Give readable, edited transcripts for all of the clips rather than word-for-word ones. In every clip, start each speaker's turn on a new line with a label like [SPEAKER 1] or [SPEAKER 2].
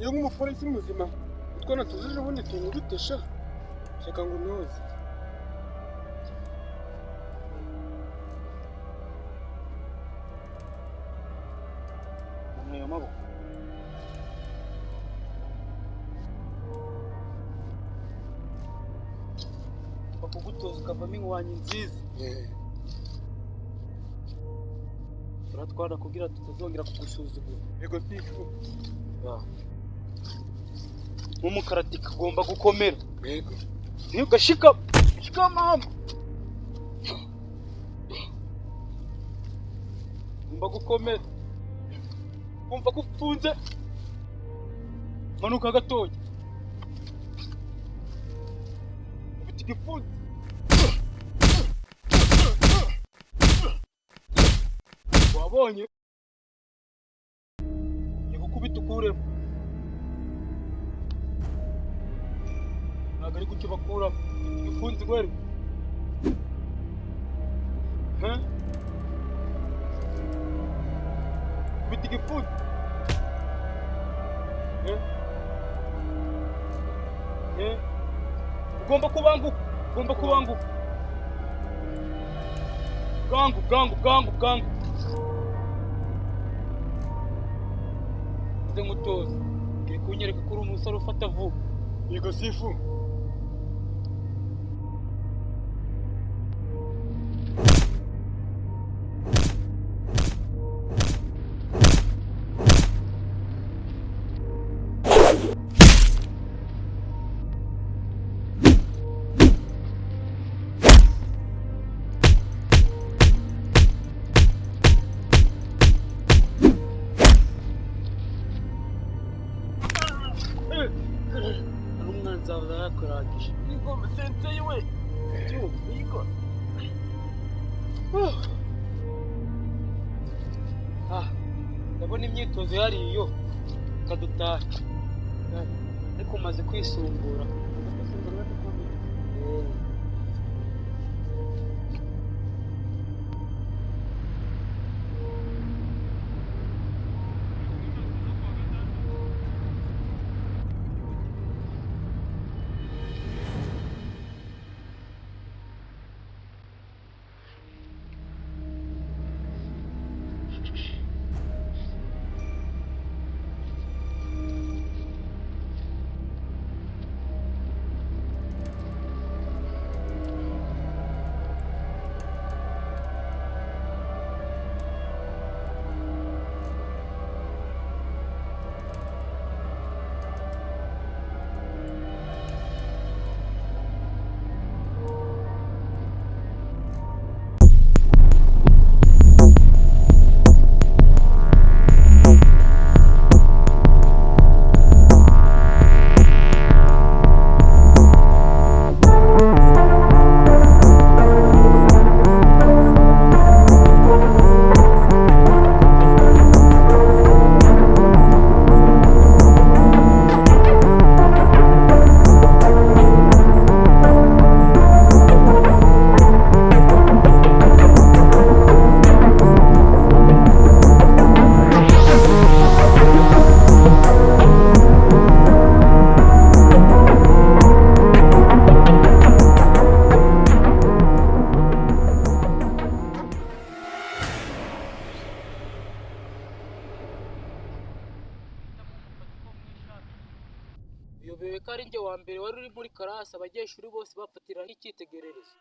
[SPEAKER 1] iyo nk'umupolisi muzima utwana tuzije ubundi tuntu dutesha shaka ngo ntuze namwe maboko bakugutoza ukavamo inkwanyi nziza turatwara kugira tutazongera kugusuzugura yego sifu nk'umukaratika ugomba gukomera yego ntugashika mama ugomba gukomera kumva ko upfunze manuka gatoya ufite igifunze wabonye yagukubita ukuremo ntabwo ari kucyo bakuramo igifunze gwere kubita igifunze ugomba kubanguka bwangu ngutoza ngiye kunyereka ko uri umusore ufata vuba yego sifu kurangije nigomba sensei we niko ndabona imyitozo yari iyo kadutaha ariko umaze kwisumbura uyobewe ko ari njye wa mbere wari uri muri karasi abanyeshuri bose bafatiraho icyitegererezo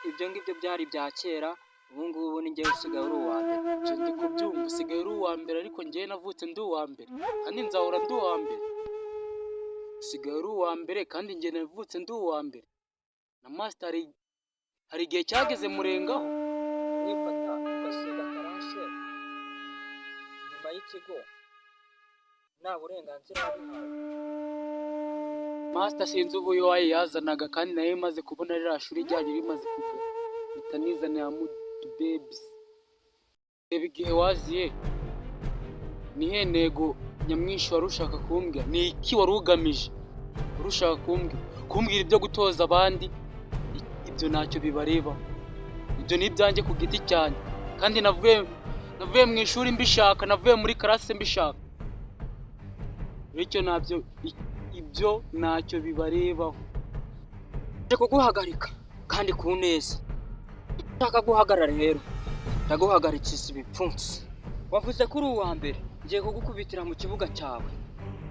[SPEAKER 1] ibyo ngibyo byari bya kera ubu ngubu ni njye usigaye uri uwa mbere ibyo ndi kubyumva usigaye uri uwa mbere ariko njyewe navutse ndi uwa mbere kandi nzahora ndi uwa mbere usigaye uri uwa mbere kandi njye navutse ndi uwa mbere na master hari igihe cyageze murengaho
[SPEAKER 2] nifata ugasiga karashe nyuma y'ikigo nta burenganzira wabihawe
[SPEAKER 1] master sinzi ubu yo yazanaga kandi nayo imaze kubona ririya shuri ryanyu rimaze kuva bitanizanira mu babies reba igihe waziye nihe ntego nyamwinshi wari ushaka kumbwira ni iki wari ugamije wari ushaka kumbwira ibyo gutoza abandi ibyo ntacyo bibareba ibyo ni ibyanjye ku giti cyane kandi navuye mu ishuri mbishaka, navuye muri classe mbishaka. Bityo nabyo ibyo ntacyo bibarebaho.
[SPEAKER 2] nje kuguhagarika kandi ku neza. Nshaka guhagarara rero ndaguhagarikisa ibipfunsi. Wavuze ko uri uwa mbere, ngiye kugukubitira mu kibuga cyawe.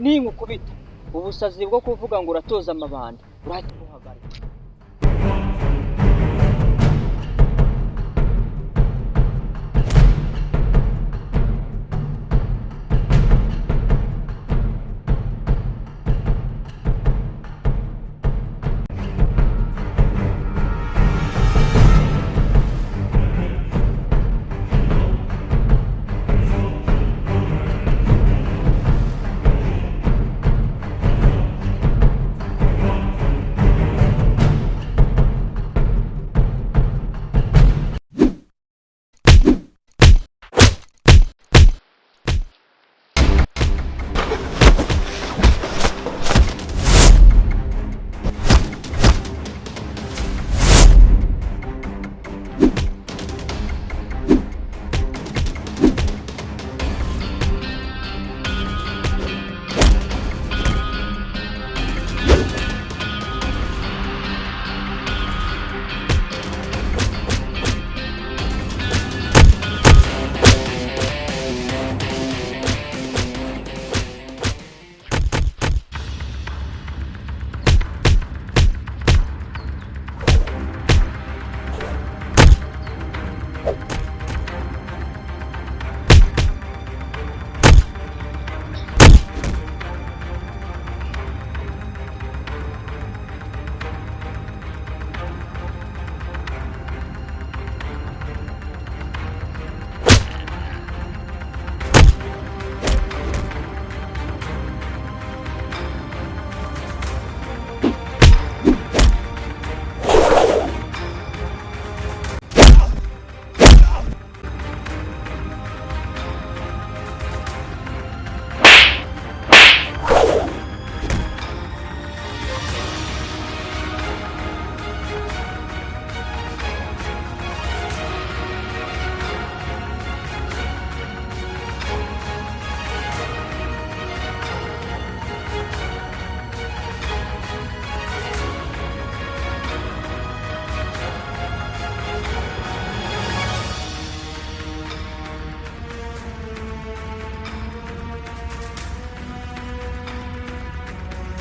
[SPEAKER 2] Ninkukubita ubusazi bwo kuvuga ngo uratoza amabandi urahita uhagarika.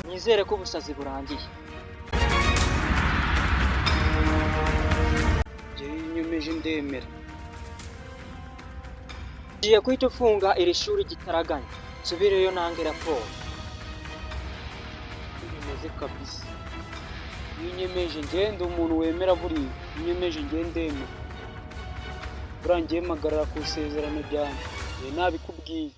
[SPEAKER 2] Nizere ko ubusazi burangiye.
[SPEAKER 1] Nyemeje ndemera.
[SPEAKER 2] Ngiye guhita ufunga iri shuri gitaraganya. Nsubireyo nange raporo.
[SPEAKER 1] Bimeze kabisa. Nyemeje ngende umuntu wemera buri. Nyemeje ngendemera. Burangiye magarara ku isezerano ryanjye. Nabikubwiye.